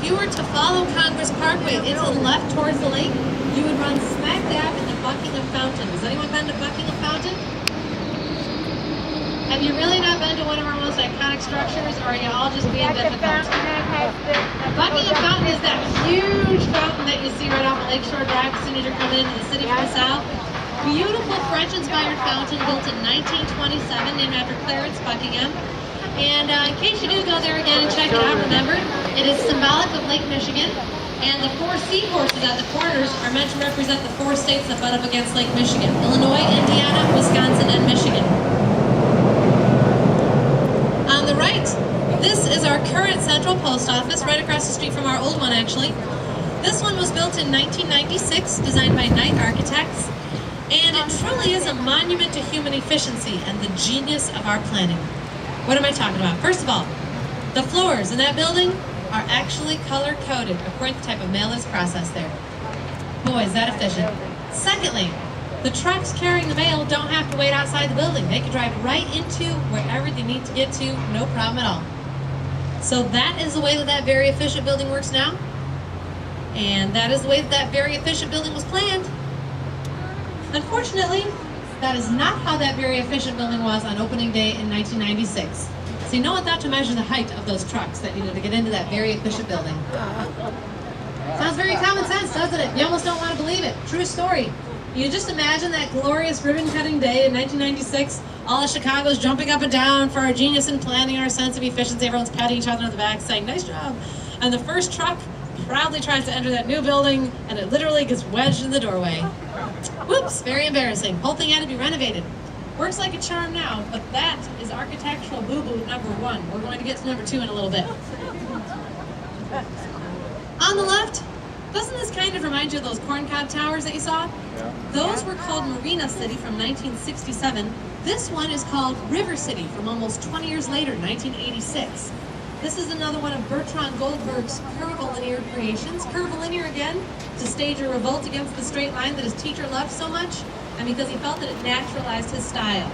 you were to follow Congress Parkway into the left towards the lake, you would run smack dab in the Buckingham Fountain. Has anyone been to Buckingham Fountain? Have you really not been to one of our most iconic structures, or are you all just being difficult? Buckingham Fountain is that huge fountain that you see right off of Lakeshore Drive as soon as you're coming into the city from the south. Beautiful French-inspired fountain built in 1927, named after Clarence Buckingham. And in case you do go there again and check it out, remember, it is symbolic of Lake Michigan. And the 4 seahorses at the corners are meant to represent the 4 states that butt up against Lake Michigan: Illinois, Indiana, Wisconsin, and Michigan. On the right, this is our current central post office, right across the street from our old one, actually. This one was built in 1996, designed by Knight Architects, and it truly is a monument to human efficiency and the genius of our planning. What am I talking about? First of all, the floors in that building are actually color-coded according to the type of mail that's processed there. Boy, is that efficient. Secondly, the trucks carrying the mail don't have to wait outside the building. They can drive right into wherever they need to get to, no problem at all. So that is the way that very efficient building works now. And that is the way that very efficient building was planned. Unfortunately, that is not how that very efficient building was on opening day in 1996. So no one thought to measure the height of those trucks that needed to get into that very efficient building. Sounds very common sense, doesn't it? You almost don't want to believe it. True story. You just imagine that glorious ribbon-cutting day in 1996. All of Chicago's jumping up and down for our genius in planning, our sense of efficiency. Everyone's patting each other on the back, saying, "Nice job." And the first truck proudly tries to enter that new building, and it literally gets wedged in the doorway. Whoops, very embarrassing. Whole thing had to be renovated. Works like a charm now, but that is architectural boo-boo number 1. We're going to get to number 2 in a little bit. On the left, doesn't this kind of remind you of those corncob towers that you saw? Yeah. Those were called Marina City from 1967. This one is called River City from almost 20 years later, 1986. This is another one of Bertrand Goldberg's curvilinear creations. Curvilinear again, to stage a revolt against the straight line that his teacher loved so much, and because he felt that it naturalized his style.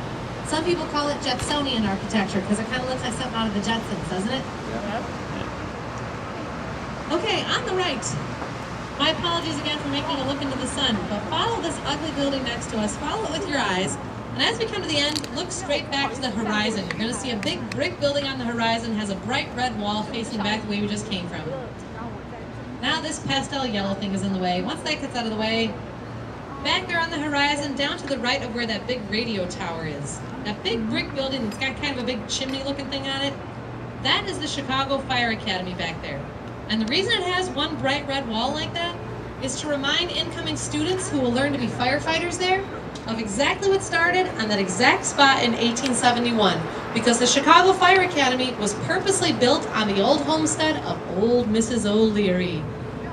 Some people call it Jetsonian architecture because it kind of looks like something out of the Jetsons, doesn't it? Yeah. Okay, on the right. My apologies again for making a look into the sun, but follow this ugly building next to us. Follow it with your eyes. And as we come to the end, look straight back to the horizon. You're going to see a big brick building on the horizon, has a bright red wall facing back the way we just came from. Now this pastel yellow thing is in the way. Once that gets out of the way, back there on the horizon, down to the right of where that big radio tower is. That big brick building that's got kind of a big chimney looking thing on it, that is the Chicago Fire Academy back there. And the reason it has one bright red wall like that is to remind incoming students who will learn to be firefighters there of exactly what started on that exact spot in 1871, because the Chicago Fire Academy was purposely built on the old homestead of old Mrs. O'Leary.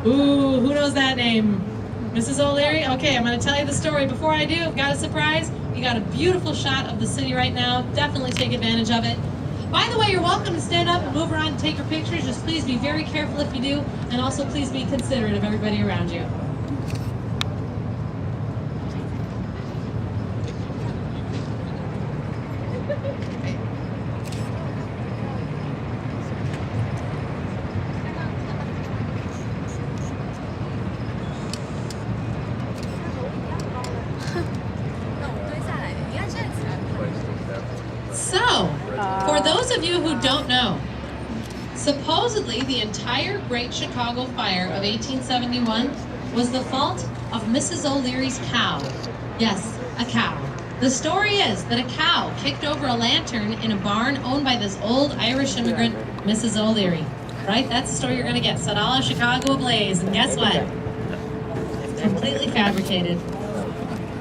Ooh, who knows that name? Mrs. O'Leary? Okay, I'm going to tell you the story. Before I do, I've got a surprise. You got a beautiful shot of the city right now. Definitely take advantage of it. By the way, you're welcome to stand up and move around and take your pictures. Just please be very careful if you do, and also please be considerate of everybody around you. So, for those of you who don't know, supposedly the entire Great Chicago Fire of 1871 was the fault of Mrs. O'Leary's cow. Yes, a cow. The story is that a cow kicked over a lantern in a barn owned by this old Irish immigrant, Mrs. O'Leary. Right? That's the story you're going to get. Set all of Chicago ablaze, and guess what? It's completely fabricated.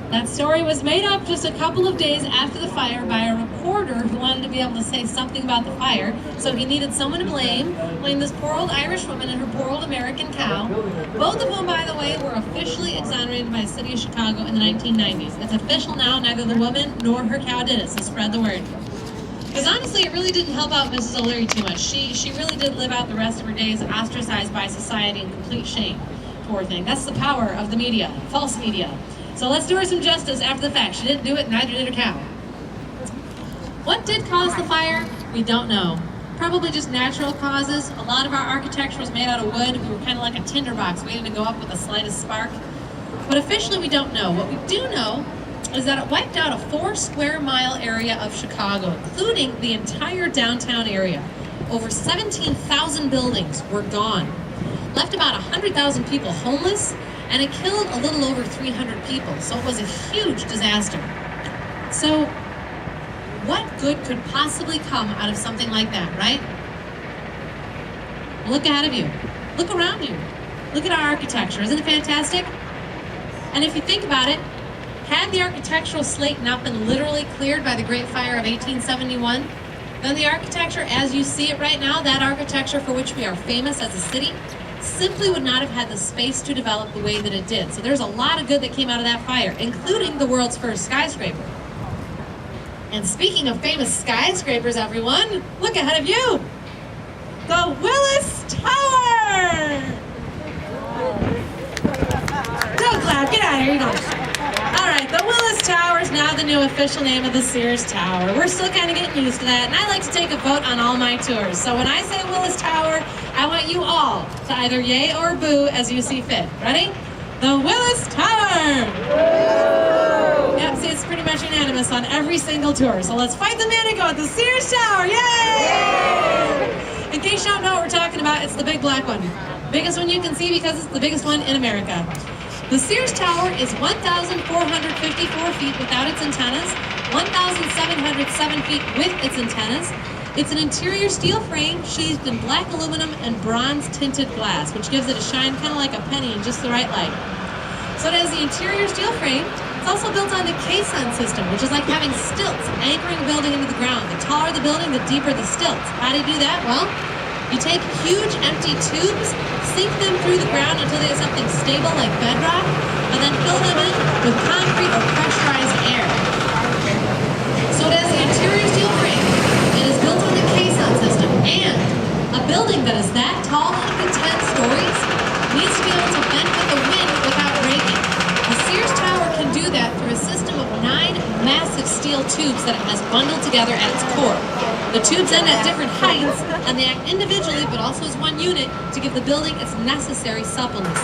That story was made up just a couple of days after the fire by a reporter who wanted to be able to say something about the fire, so he needed someone to blame this poor old Irish woman and her poor old American cow, both of whom, by the way, were officially exonerated by the city of Chicago in the 1990s. It's official now, neither the woman nor her cow did it, so spread the word. Because honestly, it really didn't help out Mrs. O'Leary too much. She really did live out the rest of her days ostracized by society in complete shame. Poor thing. That's the power of the media, false media. So let's do her some justice after the fact. She didn't do it, neither did her cow. What did cause the fire? We don't know. probably just natural causes. A lot of our architecture was made out of wood. We were kind of like a tinderbox waiting to go up with the slightest spark. But officially we don't know. What we do know is that it wiped out a 4 square mile area of Chicago, including the entire downtown area. Over 17,000 buildings were gone. Left about 100,000 people homeless, and it killed a little over 300 people. So it was a huge disaster. So what good could possibly come out of something like that, right? Look ahead of you. Look around you. Look at our architecture. Isn't it fantastic? And if you think about it, had the architectural slate not been literally cleared by the Great Fire of 1871, then the architecture as you see it right now, that architecture for which we are famous as a city, simply would not have had the space to develop the way that it did. So there's a lot of good that came out of that fire, including the world's first skyscraper. And speaking of famous skyscrapers, everyone, look ahead of you. The Willis Tower! Don't clap, get out of here, you don't. All right, the Willis Tower is now the new official name of the Sears Tower. We're still kind of getting used to that, and I like to take a vote on all my tours. So when I say Willis Tower, I want you all to either yay or boo as you see fit. Ready? The Willis Tower! Yep, see, it's pretty much unanimous on every single tour. So let's fight the man and go with the Sears Tower. Yay! In case you don't know what we're talking about, it's the big black one. Biggest one you can see because it's the biggest one in America. The Sears Tower is 1,454 feet without its antennas, 1,707 feet with its antennas. It's an interior steel frame sheathed in black aluminum and bronze tinted glass, which gives it a shine kind of like a penny in just the right light. So it has the interior steel frame. It's also built on the caisson system, which is like having stilts anchoring a building into the ground. The taller the building, the deeper the stilts. How do you do that? Well, you take huge empty tubes, sink them through the ground until they have something stable like bedrock, and then fill them in with concrete or pressurized air. So it has the interior steel frame. It is built on the caisson system, and a building that is that tall, 110 stories, needs to be able to bend with the wind without breaking. The Sears Tower can do that through a system of 9 massive steel tubes that it has bundled together at its core. The tubes end at different heights, and they act individually but also as one unit to give the building its necessary suppleness.